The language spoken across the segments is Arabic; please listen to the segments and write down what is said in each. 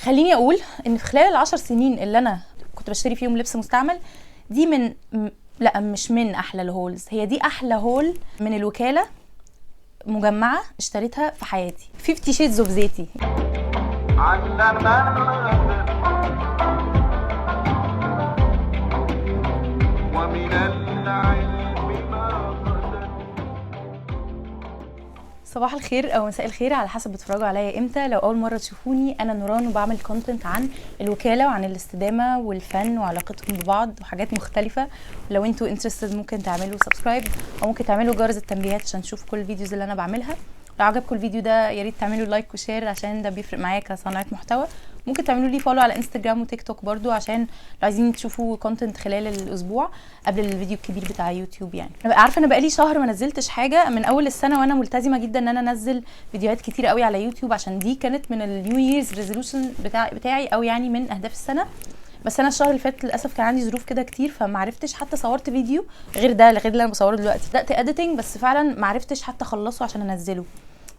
خليني اقول ان في خلال ال10 سنين اللي انا كنت بشتري فيهم لبس مستعمل دي لا مش من احلى الهولز، هي دي احلى هول من الوكالة مجمعة اشتريتها في حياتي. 50 شيدز اوف زيتي. صباح الخير او مساء الخير على حسب بتتفرجوا عليا امتى. لو اول مره تشوفوني، انا نوران وبعمل كونتنت عن الوكاله وعن الاستدامه والفن وعلاقتهم ببعض وحاجات مختلفه. لو انتوا انترستد ممكن تعملوا سبسكرايب او ممكن تعملوا جرس التنبيهات عشان تشوفوا كل الفيديوز اللي انا بعملها. لو عجبكم الفيديو ده يا ريت تعملوا لايك وشير عشان ده بيفرق معايا كصانعه محتوى. ممكن تعملوا لي فولو على انستجرام وتيك توك برضو عشان لو عايزين تشوفوا كونتنت خلال الاسبوع قبل الفيديو الكبير بتاع يوتيوب. يعني انا عارفه انا بقالي شهر ما نزلتش حاجه من اول السنه، وانا ملتزمه جدا ان انا انزل فيديوهات كتير قوي على يوتيوب عشان دي كانت من النيو ييرز ريزولوشن بتاعي او يعني من اهداف السنه. بس انا الشهر اللي فات للاسف كان عندي ظروف كده كتير فما عرفتش حتى صورت فيديو غير اللي انا بصوره دلوقتي. بدات اديتنج بس فعلا ما عرفتش حتى اخلصه عشان انزله.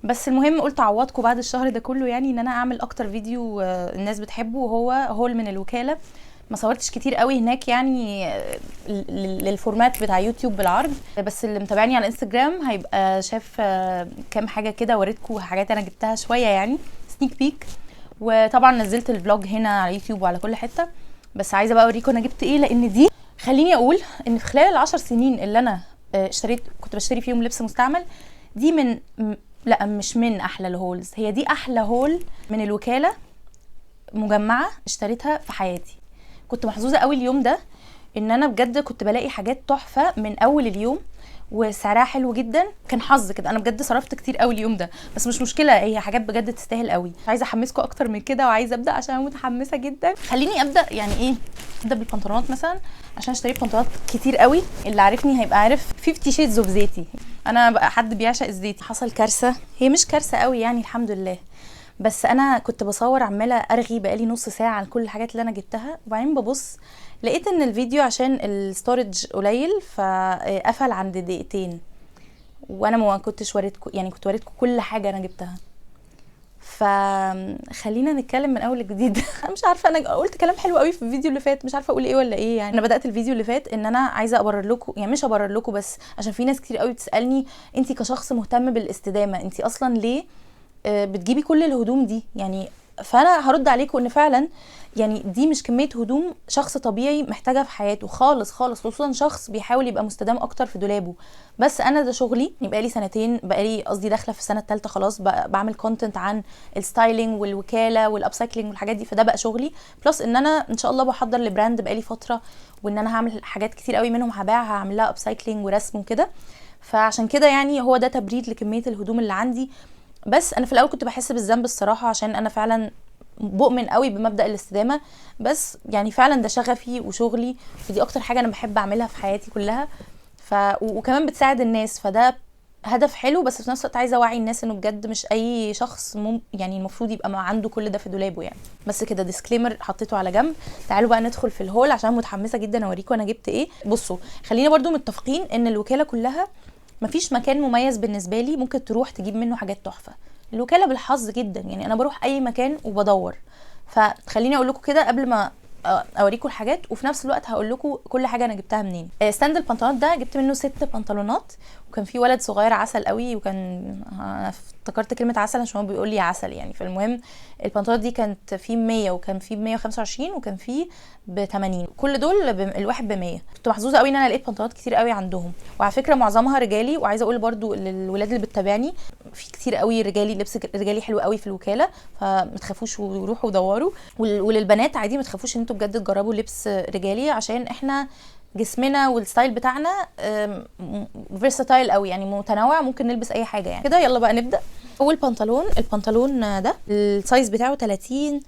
بس المهم قلت اعوضكم بعد الشهر ده كله يعني ان انا اعمل اكتر فيديو الناس بتحبه، وهو هول من الوكاله. ما صورتش كتير قوي هناك يعني للفورمات بتاع يوتيوب بالعرض، بس اللي متابعني على انستجرام هيبقى شاف كام حاجه كده وريتكم حاجات انا جبتها شويه يعني سنيك بيك. وطبعا نزلت الفلوج هنا على يوتيوب وعلى كل حته، بس عايزه بقى اوريكم انا جبت ايه. لان دي خليني اقول ان في خلال ال10 سنين اللي انا كنت بشتري فيهم لبس مستعمل دي لا مش من احلى الهولز، هي دي احلى هول من الوكاله مجمعه اشتريتها في حياتي. كنت محظوظه قوي اليوم ده ان انا بجد كنت بلاقي حاجات تحفه من اول اليوم وسعرها حلو جدا. كان حظ كده، انا بجد صرفت كتير قوي اليوم ده بس مش مشكله، هي حاجات بجد تستاهل قوي. عايزه احمسكم اكتر من كده وعايزه ابدا عشان انا متحمسه جدا. خليني ابدا يعني ايه، ابدا بالبنطلونات مثلا عشان اشتري بنطلونات كتير قوي. اللي عارفني هيبقى عارف 50 شيدز اوف زيتي. انا بقى حد بيعشق الزيتي. حصل كارثه، هي مش كارثه قوي يعني الحمد لله، بس انا كنت بصور عماله ارغي بقالي نص ساعه عن كل الحاجات اللي انا جبتها، وبعدين ببص لقيت ان الفيديو عشان الستورج قليل فقفل عند دقيقتين، وانا ما كنتش وريتكم يعني كنت وريتكم كل حاجه انا جبتها. فخلينا نتكلم من اول جديد. انا مش عارفه، انا قلت كلام حلو قوي في الفيديو اللي فات، مش عارفه اقول ايه ولا ايه. يعني انا بدات الفيديو اللي فات ان انا عايزه ابرر لكم، يعني مش ابرر لكم بس عشان في ناس كتير قوي بتسالني انت كشخص مهتم بالاستدامه انت اصلا ليه بتجيبي كل الهدوم دي يعني. فانا هرد عليكم ان فعلا يعني دي مش كميه هدوم شخص طبيعي محتاجها في حياته خالص خالص، خصوصا شخص بيحاول يبقى مستدام اكتر في دولابه. بس انا ده شغلي، بقى لي سنتين، قصدي داخله في السنه الثالثه خلاص بعمل كونتنت عن الستايلينج والوكاله والابسايكلينج والحاجات دي، فده بقى شغلي. بلس ان انا ان شاء الله بحضر لبراند بقى لي فتره، وان انا هعمل حاجات كتير قوي منهم هبيعها، هعمل لها ابسايكلينج ورسم وكده. فعشان كده يعني هو ده تبرير لكميه الهدوم اللي عندي. بس انا في الاول كنت بحس بالذنب الصراحه عشان انا فعلا بؤمن قوي بمبدأ الاستدامه، بس يعني فعلا ده شغفي وشغلي، ودي اكتر حاجه انا بحب اعملها في حياتي كلها. وكمان بتساعد الناس، فده هدف حلو. بس في نفس الوقت عايزه اوعي الناس انه بجد مش اي شخص يعني المفروض يبقى عنده كل ده في دولابه يعني. بس كده ديسكليمر حطيته على جنب. تعالوا بقى ندخل في الهول عشان متحمسه جدا اوريكم انا جبت ايه. بصوا خلينا برضو متفقين ان الوكاله كلها مفيش مكان مميز بالنسبه لي ممكن تروح تجيب منه حاجات تحفه. الوكاله بالحظ جدا، يعني انا بروح اي مكان وبدور. فخليني اقول لكم كده قبل ما اوريكم الحاجات، وفي نفس الوقت هقول لكم كل حاجه انا جبتها منين. ستاند البنطلونات ده جبت منه 6 بنطلونات، وكان في ولد صغير عسل قوي، وكان افتكرت كلمه عسل عشان هو بيقول لي عسل يعني. فالمهم البنطلونات دي كانت في 100 وكان في 125 وكان في ب 80، كل دول الواحد ب 100. كنت محظوظه قوي ان انا لقيت بنطلونات كتير قوي عندهم، وعلى فكره معظمها رجالي. وعايزه اقول برضو للولاد اللي بتتابعني في كتير قوي رجالي، لبس رجالي حلو قوي في الوكاله، فما تخافوش وروحوا دوروا. وللبنات عادي ما تخافوش ان انتوا بجد تجربوا لبس رجالي، عشان احنا جسمنا والستايل بتاعنا فيرساتايل قوي يعني متنوع، ممكن نلبس اي حاجه يعني كده. يلا بقى نبدا. اول البنطلون ده السايز بتاعه 30،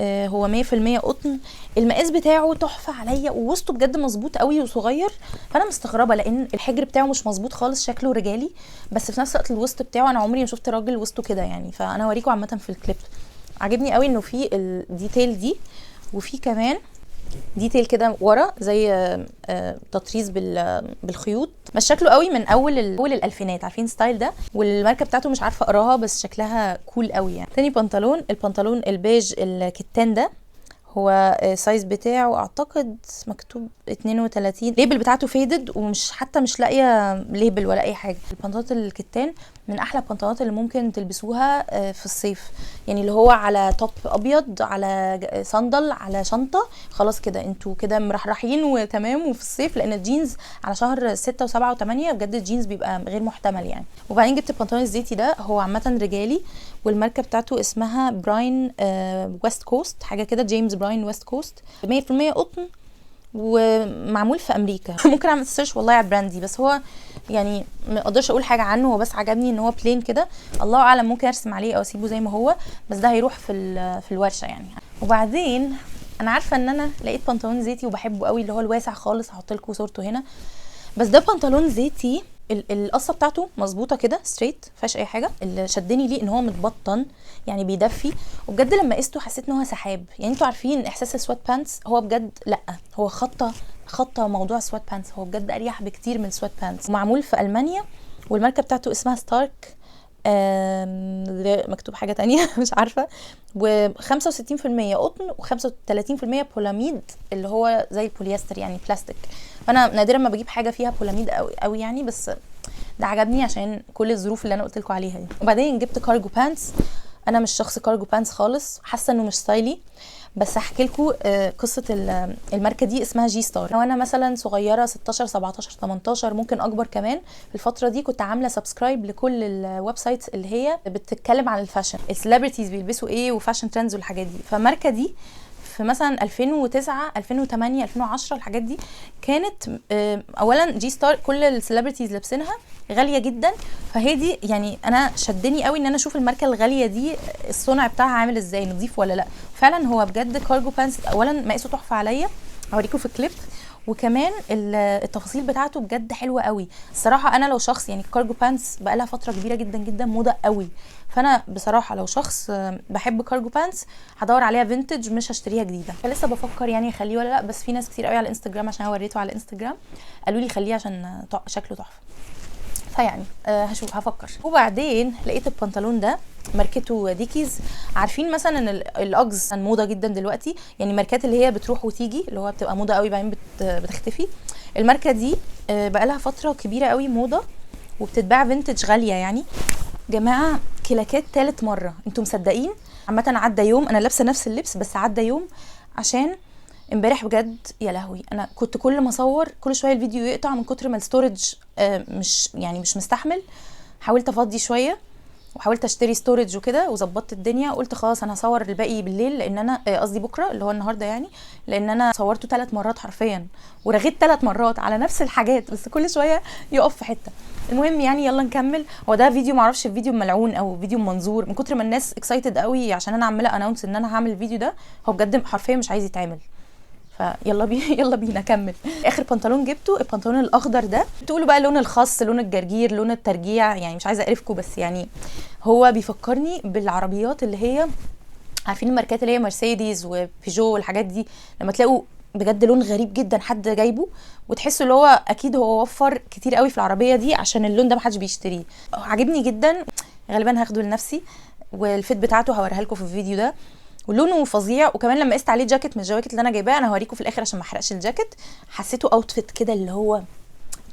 هو 100% قطن. المقاس بتاعه تحفه عليا، ووسطه بجد مظبوط قوي وصغير. فانا مستغربه لان الحجر بتاعه مش مظبوط خالص، شكله رجالي، بس في نفس الوقت الوسط بتاعه انا عمري ما شفت راجل وسطه كده يعني. فانا هوريكم عامه في الكليب. عجبني قوي انه في الديتيل دي، وفي كمان ديتيل كده ورا زي تطريز بالخيوط، بس شكله قوي من اول الالفينات، عارفين ستايل ده. والماركه بتاعته مش عارفه اقراها بس شكلها كول قوي يعني. تاني بنطلون، البنطلون البيج الكتان ده، هو سايز بتاعه اعتقد مكتوب 32. الليبل بتاعته فيدد ومش حتى مش لاقيه ليبل ولا اي حاجه. البنطلونات الكتان من احلى البنطلونات اللي ممكن تلبسوها في الصيف، يعني اللي هو على توب ابيض، على صندل، على شنطه، خلاص كده انتوا كده مرحرحين وتمام. وفي الصيف لان الجينز على شهر 6 و7 و8 بجد الجينز بيبقى غير محتمل يعني. وبعدين جبت البنطلون الزيتي ده، هو عامه رجالي، والماركه بتاعته اسمها براين ويست كوست حاجه كده، جيمس براين ويست كوست، 100% قطن ومعمول في امريكا. ممكن اعمل سيرش والله على براندي، بس هو يعني ما اقدرش اقول حاجه عنه، هو بس عجبني ان هو بلين كده، الله اعلم ممكن ارسم عليه او اسيبه زي ما هو، بس ده هيروح في الورشه يعني. وبعدين انا عارفه ان انا لقيت بنطلون زيتي وبحبه قوي، اللي هو الواسع خالص، هحط لكم صورته هنا. بس ده بنطلون زيتي القصه بتاعته مظبوطه كده ستريت، مفيهاش اي حاجه. اللي شدني ليه ان هو متبطن يعني بيدفي، وبجد لما قسته حسيت ان هو سحاب. يعني انتوا عارفين احساس السوات بانتس، هو بجد لا، هو خطه موضوع سوات بانتس، هو بجد اريح بكتير من السوات بانتس. ومعمول في المانيا، والماركه بتاعته اسمها ستارك، مكتوب حاجه تانية مش عارفه. و65% قطن و35% بولاميد، اللي هو زي البوليستر يعني بلاستيك. فانا نادرا ما بجيب حاجه فيها بولاميد قوي يعني، بس ده عجبني عشان كل الظروف اللي انا قلت لكم عليها دي. وبعدين جبت كارجو بانتس. انا مش شخص كارجو بانتس خالص، حاسه انه مش ستايلي، بس هحكي لكم قصه الماركه دي، اسمها جي ستار. وانا مثلا صغيره 16 17 18 ممكن اكبر كمان، في الفتره دي كنت عامله سبسكرايب لكل الويب سايتس اللي هي بتتكلم عن الفاشن، السليبرتيز بيلبسوا ايه وفاشن ترندز والحاجات دي. فالماركه دي في مثلا 2009 2008 2010 الحاجات دي كانت اولا جي ستار كل السليبرتيز لابسينها غاليه جدا، فهي دي يعني انا شدني قوي ان انا اشوف الماركه الغاليه دي الصنع بتاعها عامل ازاي، نظيف ولا لا. فعلا هو بجد كارجو بانس اولا مقاسه تحفه عليا، هوريكم في كليب، وكمان التفاصيل بتاعته بجد حلوه قوي. الصراحه انا لو شخص يعني الكارجو بانس بقالها فتره كبيره جدا جدا موضه قوي، فانا بصراحه لو شخص بحب كارجو بانس هدور عليها فينتج مش هشتريها جديده. فلسه بفكر يعني اخليه ولا لا، بس في ناس كتير قوي على الانستجرام عشان وريته على الانستجرام قالوا لي خليه عشان شكله تحفه، فيعني هشوف هفكر. وبعدين لقيت البنطلون ده ماركته ديكيز. عارفين مثلا ان الاجز موضه جدا دلوقتي، يعني ماركات اللي هي بتروح وتيجي اللي هو بتبقى موضه قوي بعدين بتختفي. الماركه دي بقى لها فتره كبيره قوي موضه وبتتباع فينتج غاليه يعني. جماعه كلاكات ثالث مره، انتوا مصدقين؟ عامه عدى يوم انا لابسه نفس اللبس، بس عدى يوم عشان امبارح بجد يا لهوي انا كنت كل ما اصور كل شويه الفيديو يقطع من كتر ما الستورج مش مستحمل. حاولت افضي شويه وحاولت اشتري ستورج وكده وظبطت الدنيا، وقلت خلاص انا هصور الباقي بالليل، لان انا قصدي بكره اللي هو النهارده يعني، لان انا صورته 3 مرات حرفيا ورغيت 3 مرات على نفس الحاجات، بس كل شويه يقف في حته. المهم يعني يلا نكمل. هو ده فيديو معرفش فيديو ملعون او فيديو منظور، من كتر ما الناس اكسايتد قوي عشان انا عامله اناونس ان انا هعمل الفيديو ده، هو بجد حرفيا مش عايز يتعمل. فيلا يلا بينا كمل. اخر بنطلون جبته البنطلون الاخضر ده، تقولوا بقى لون الخاص، لون الجرجير، لون الترجيع، يعني مش عايزه اقرفكم، بس يعني هو بيفكرني بالعربيات اللي هي عارفين الماركات اللي هي مرسيدس وبيجو والحاجات دي، لما تلاقوا بجد لون غريب جدا حد جايبه وتحسوا اللي هو اكيد هو وفر كتير قوي في العربيه دي عشان اللون ده محدش بيشتريه. عجبني جدا، غالبا هاخده لنفسي، والفيت بتاعته هوريها لكم في الفيديو ده، ولونه فظيع. وكمان لما قست عليه جاكيت من الجواكت اللي انا جايباها، انا هوريكم في الاخر عشان ما احرقش الجاكيت، حسيته اوتفيت كده اللي هو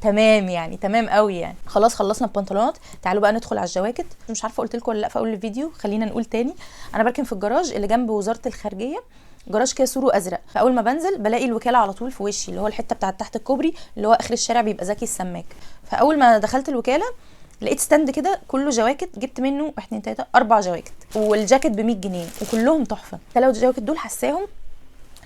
تمام يعني، تمام قوي يعني. خلاص خلصنا البنطلونات، تعالوا بقى ندخل على الجواكت. مش عارفه قلت لكم ولا لا في اول الفيديو، خلينا نقول تاني. انا بركن في الجراج اللي جنب وزاره الخارجيه، جراج كده سوره ازرق، فاول ما بنزل بلاقي الوكاله على طول في وشي، اللي هو الحته بتاعت تحت الكوبري اللي هو اخر الشارع بيبقى زكي السماك. فاول ما دخلت الوكاله لقيت ستاند كده كله جواكت، جبت منه 1 2 3 4 جواكت، والجاكيت ب 100 جنيه وكلهم تحفه. الثلاث جواكت دول حساهم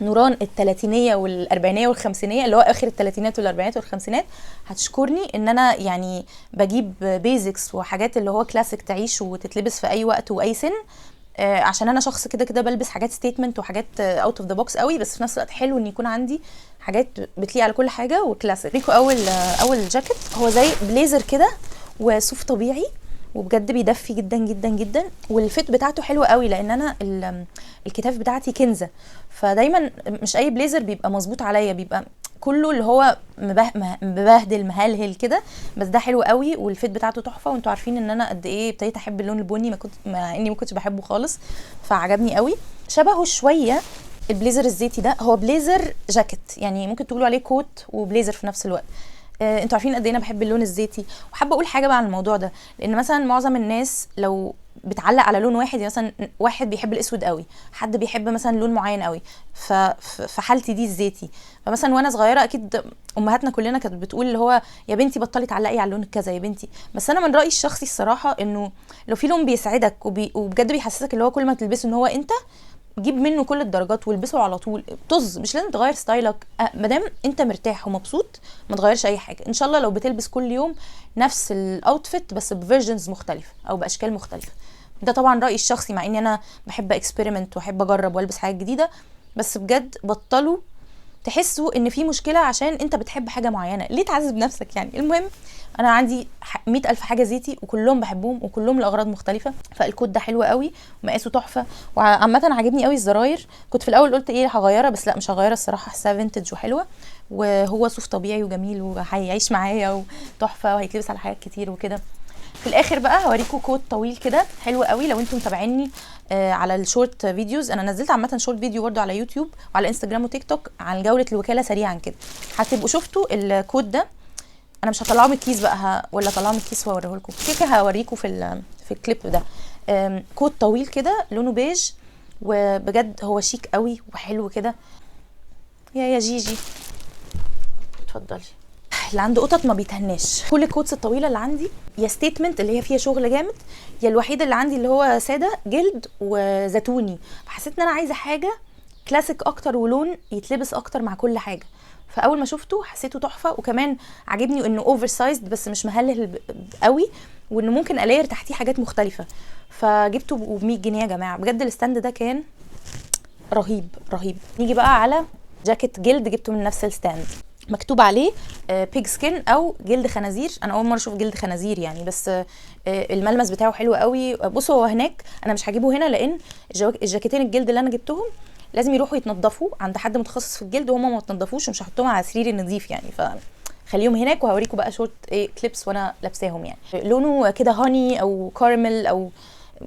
نوران الثلاثينيه والاربعينيه والخمسينيه، اللي هو اخر الثلاثينات والاربعينات والخمسينات، هتشكرني ان انا يعني بجيب بيزكس وحاجات اللي هو كلاسيك تعيش وتتلبس في اي وقت واي سن، عشان انا شخص كده كده بلبس حاجات ستيتمنت وحاجات اوت اوف ذا بوكس قوي، بس في نفس الوقت حلو ان يكون عندي حاجات بتليق على كل حاجه وكلاسيك. ريكو اول جاكيت، هو زي بليزر كده وصوف طبيعي وبجد بيدفي جدا جدا جدا، والفيت بتاعته حلوه قوي لان انا الكتاف بتاعتي كنزه، فدايما مش اي بليزر بيبقى مظبوط عليا، بيبقى كله اللي هو مبهدل مهلهل كده، بس ده حلو قوي والفيت بتاعته تحفه. وانتوا عارفين ان انا قد ايه ابتديت احب اللون البني، مع اني ما كنتش بحبه خالص، فعجبني قوي. شبهه شويه البليزر الزيتي ده، هو بليزر جاكيت يعني، ممكن تقولوا عليه كوت وبليزر في نفس الوقت. انتوا عارفين قد ايه انا بحب اللون الزيتي. وحابه اقول حاجه بقى عن الموضوع ده، لان مثلا معظم الناس لو بتعلق على لون واحد، يعني مثلا واحد بيحب الاسود قوي، حد بيحب مثلا لون معين قوي، في حالتي دي الزيتي. فمثلا وانا صغيره اكيد امهاتنا كلنا كانت بتقول اللي هو يا بنتي بطلي تعلقي على اللون كذا يا بنتي. بس انا من رايي الشخصي الصراحه انه لو في لون بيسعدك وبجد بيحسسك اللي هو كل ما تلبسه ان هو انت، جيب منه كل الدرجات والبسه على طول. طز، مش لازم تغير ستايلك، مادام انت مرتاح ومبسوط ما تغيرش اي حاجه. ان شاء الله لو بتلبس كل يوم نفس الاوتفيت بس بفيرجنز مختلفه او باشكال مختلفه. ده طبعا رايي الشخصي، مع اني انا بحب اكسبيرمنت واحب اجرب والبس حاجات جديده، بس بجد بطلوا تحسوا ان في مشكله عشان انت بتحب حاجه معينه، ليه تعذب نفسك يعني. المهم انا عندي 100,000 حاجه زيتي وكلهم بحبهم وكلهم لاغراض مختلفه، فالكود ده حلو قوي ومقاسه تحفه. وعامه عاجبني قوي الزراير، كنت في الاول قلت ايه هغيرها، بس لا مش هغيرها الصراحه، حاساها فينتج وحلوه، وهو صوف طبيعي وجميل وهيعيش معايا وتحفه وهيتلبس على حاجات كتير وكده. في الاخر بقى هوريكم كود طويل كده حلو قوي لو انتم متابعيني على الشورت فيديوز. انا نزلت عامه شورت فيديو برده على يوتيوب وعلى انستجرام وتيك توك عن جوله الوكاله سريعا كده، هتبقوا شفتوا الكود ده. انا مش هطلعه من الكيس بقى ولا اطلعه من الكيس واوريه لكم كده، هوريكم في الكليب ده. كود طويل كده لونه بيج، وبجد هو شيك قوي وحلو كده. يا جيجي اتفضلي. اللي عنده قطط ما بيتهناش. كل الكوتس الطويله اللي عندي يا ستيتمنت اللي هي فيها شغل جامد، يا الوحيد اللي عندي اللي هو ساده جلد وزيتوني. فحسيت ان انا عايزه حاجه كلاسيك اكتر ولون يتلبس اكتر مع كل حاجه. فاول ما شفته حسيته تحفه، وكمان عاجبني انه اوفر سايزد بس مش مهلل قوي، وانه ممكن الاير تحتيه حاجات مختلفه. فجبته ب 100 جنيه يا جماعه، بجد الستاند ده كان رهيب رهيب. نيجي بقى على جاكيت جلد جبته من نفس الستاند، مكتوب عليه بيج سكين او جلد خنازير. انا اول مره اشوف جلد خنازير يعني، بس الملمس بتاعه حلو قوي. بصوا هو هناك انا مش هجيبه هنا، لان الجاكيتين الجلد اللي انا جبتهم لازم يروحوا يتنضفوا عند حد متخصص في الجلد، وهم ما اتنضفوش ومش هحطهم على سريري النظيف يعني، فخليهم هناك. وهوريكم بقى شورت كليبس وانا لابساهم يعني. لونه كده هاني او كارمل او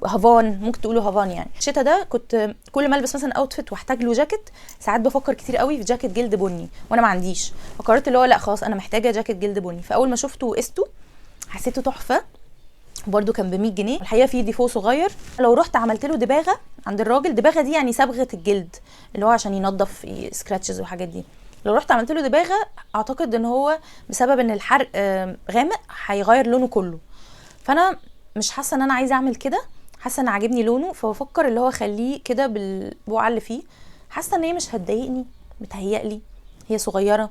هافان، ممكن تقولوا هافان يعني. الشتا ده كنت كل ما البس مثلا اوتفيت واحتاج له جاكيت، ساعات بفكر كتير قوي في جاكيت جلد بني وانا ما عنديش، فقررت اللي هو لا خلاص انا محتاجه جاكيت جلد بني. فاول ما شفته وقسته حسيته تحفه، برده كان ب 100 جنيه. الحقيقه فيه ديفو صغير، لو رحت عملت له دباغه عند الراجل، دباغه دي يعني صبغه الجلد اللي هو عشان ينظف سكراتشز والحاجات دي، لو رحت عملت له دباغه اعتقد ان هو بسبب ان الحرق غامق هيغير لونه كله. فانا مش حاسه ان انا عايزه اعمل كده، حاسه ان عاجبني لونه، فبفكر اللي هو اخليه كده بالبقعه اللي فيه. حاسه ان هي مش هتضايقني، متهيألي هي صغيره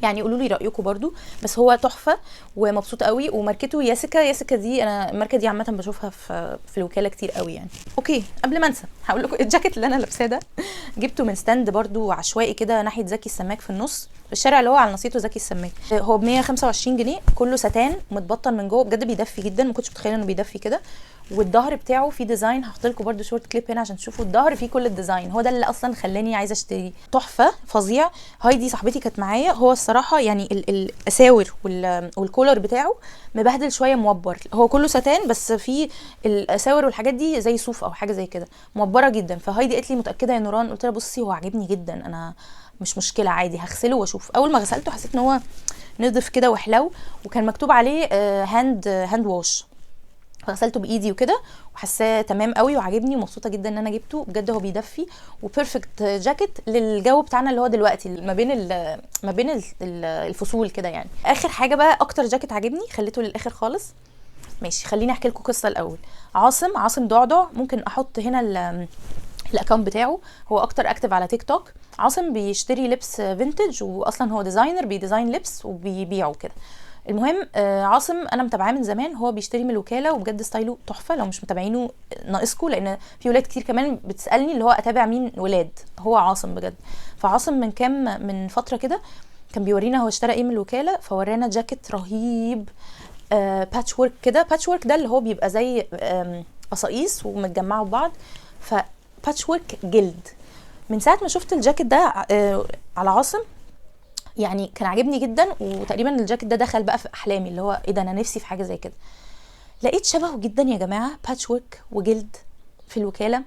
يعني. قولوا لي رايكم برضو، بس هو تحفه ومبسوطه قوي. وماركته ياسيكا. ياسيكا دي انا الماركه دي عامه بشوفها في الوكاله كتير قوي يعني. اوكي قبل ما انسى هقول لكم الجاكيت اللي انا لابساه ده جبته من ستاند برضو عشوائي كده ناحيه زكي السماك في النص، في الشارع اللي هو على نصيته زكي السماك. هو ب 125 جنيه، كله ستان متبطن من جوه، بجد بيدفي جدا، ما كنتش متخيله انه بيدفي كده. والظهر بتاعه فيه ديزاين، هحط لكم برده شورت كليب هنا عشان تشوفوا الظهر فيه كل الديزاين. هو ده اللي اصلا خلاني عايزه اشتري، تحفه فظيع. هايدي صاحبتي كانت معايا، هو الصراحه يعني الاساور والكولر بتاعه مبهدل شويه موبر، هو كله ستان بس فيه الاساور والحاجات دي زي صوف او حاجه زي كده موبره جدا. فهايدي قالت لي متاكده يا نوران؟ قلت لها بصي هو عاجبني جدا، انا مش مشكله عادي هغسله واشوف. اول ما غسلته حسيت ان هو نضف كده وحلو، وكان مكتوب عليه هاند واش، فغسلته بايدي وكده وحاساه تمام قوي وعاجبني، ومبسوطه جدا ان انا جبته. بجد هو بيدفي وبيرفكت جاكيت للجو بتاعنا اللي هو دلوقتي ما بين الفصول كده يعني. اخر حاجه بقى اكتر جاكيت عاجبني خليته للاخر خالص. ماشي خليني احكي لكم قصه الاول. عاصم ضعضع، ممكن احط هنا الاكونت بتاعه، هو اكتر اكتف على تيك توك. عاصم بيشتري لبس فينتج، واصلا هو ديزاينر بيديزاين لبس وبيبيعه كده. المهم عاصم انا متابعاه من زمان، هو بيشتري من الوكاله وبجد ستايله تحفه. لو مش متابعينه ناقصكم، لان في ولاد كتير كمان بتسالني اللي هو اتابع مين ولاد. هو عاصم بجد. فعاصم من فتره كده كان بيورينا هو اشترى ايه من الوكاله، فورانا جاكيت رهيب باتش وورك كده. باتش وورك ده اللي هو بيبقى زي قصاقيس ومتجمعه ببعض، فباتش وورك جلد. من ساعه ما شفت الجاكيت ده على عاصم يعني كان عاجبني جدا، وتقريبا الجاكيت ده دخل بقى في احلامي، اللي هو ايه ده، انا نفسي في حاجه زي كده. لقيت شبهه جدا يا جماعه، باتش وورك وجلد في الوكاله.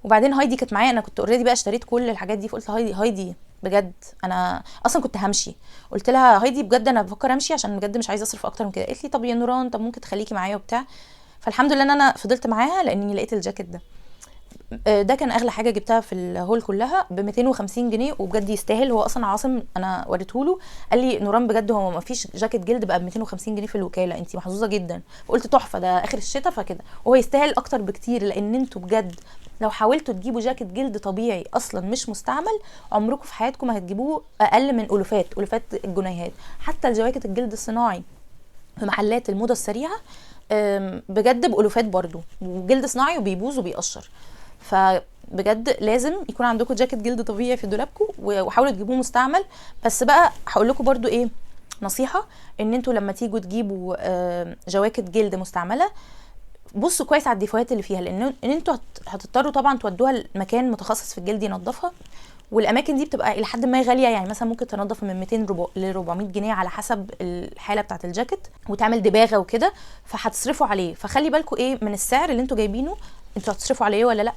وبعدين هايدي كانت معايا، انا كنت اوريدي بقى اشتريت كل الحاجات دي، فقلت هايدي بجد انا اصلا كنت همشي، قلت لها هايدي بجد انا بفكر امشي عشان بجد مش عايزه اصرف اكتر من كده. قالت لي طب يا نوران، طب ممكن تخليكي معايا وبتاع. فالحمد لله ان انا فضلت معاها لاني لقيت الجاكيت ده. ده كان اغلى حاجه جبتها في الهول كلها ب 250 جنيه، وبجد يستاهل. هو اصلا عاصم انا وريته له قال لي نوران بجد هو ما فيش جاكيت جلد بقى ب 250 جنيه في الوكاله، انت محظوظه جدا. فقلت تحفه، ده اخر الشتاء فكده، وهو يستاهل اكتر بكتير، لان انتوا بجد لو حاولتوا تجيبوا جاكيت جلد طبيعي اصلا مش مستعمل، عمركم في حياتكم ما هتجيبوه اقل من الوفات الجنيهات. حتى الجواكت الجلد الصناعي في محلات الموضه السريعه بجد بألوفات برضو، وجلد صناعي وبيبوظ وبيقشر. فبجد لازم يكون عندكم جاكيت جلد طبيعي في دولابكم، وحاولوا تجيبوه مستعمل. بس بقى هقول لكم برضو ايه نصيحه، ان انتوا لما تيجوا تجيبوا جواكت جلد مستعمله، بصوا كويس على الديفوهات اللي فيها، لان انتوا هتضطروا طبعا تودوها لمكان متخصص في الجلد ينظفها، والاماكن دي بتبقى الى حد ما غاليه، يعني مثلا ممكن تنظف من 200 ل 400 جنيه على حسب الحاله بتاعه الجاكيت، وتعمل دباغه وكده، فهتصرفوا عليه. فخلي بالكم ايه من السعر اللي انتوا جايبينه، انتوا هتصرفوا عليه ولا لا،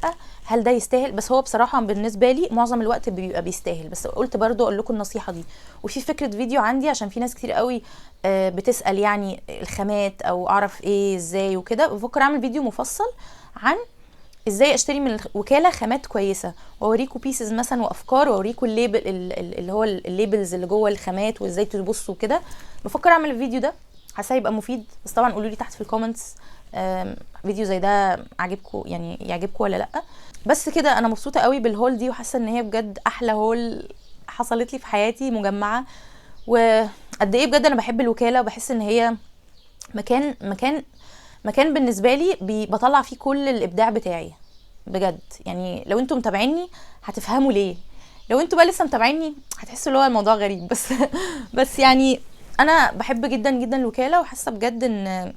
هل ده يستاهل. بس هو بصراحه بالنسبه لي معظم الوقت بيبقى بيستاهل، بس قلت برضو اقول لكم النصيحه دي. وفي فكره فيديو عندي عشان في ناس كتير قوي بتسال يعني الخامات او اعرف ايه ازاي وكده، بفكر اعمل فيديو مفصل عن ازاي اشتري من الوكاله خامات كويسه، واوريكم بيسز مثلا وافكار، واوريكم الليبل اللي هو الليبلز اللي جوه الخامات، وازاي تبصوا كده. بفكر اعمل الفيديو ده، حاسه يبقى مفيد. بس طبعا قولوا لي تحت في الكومنتس فيديو زي ده عاجبكم، يعني يعجبكم ولا لا. بس كده انا مبسوطه قوي بالهول دي، وحاسه ان هي بجد احلى هول حصلت لي في حياتي مجمعه. وقد ايه بجد انا بحب الوكاله، وبحس ان هي مكان بالنسبه لي بطلع فيه كل الابداع بتاعي بجد. يعني لو انتوا متابعيني هتفهموا ليه، لو انتوا بقى لسه متابعيني هتحسوا اللي هو الموضوع غريب. بس يعني انا بحب جدا جدا الوكاله، وحاسه بجد ان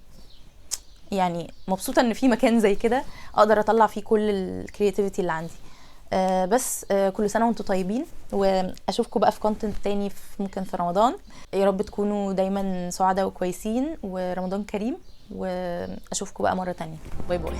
يعني مبسوطه ان في مكان زي كده اقدر اطلع فيه كل الكرياتيفيتي اللي عندي. بس كل سنه وانتم طيبين، واشوفكم بقى في كونتنت تاني ممكن في رمضان. يا رب تكونوا دايما سعداء وكويسين، ورمضان كريم، واشوفكم بقى مره تانية. باي باي.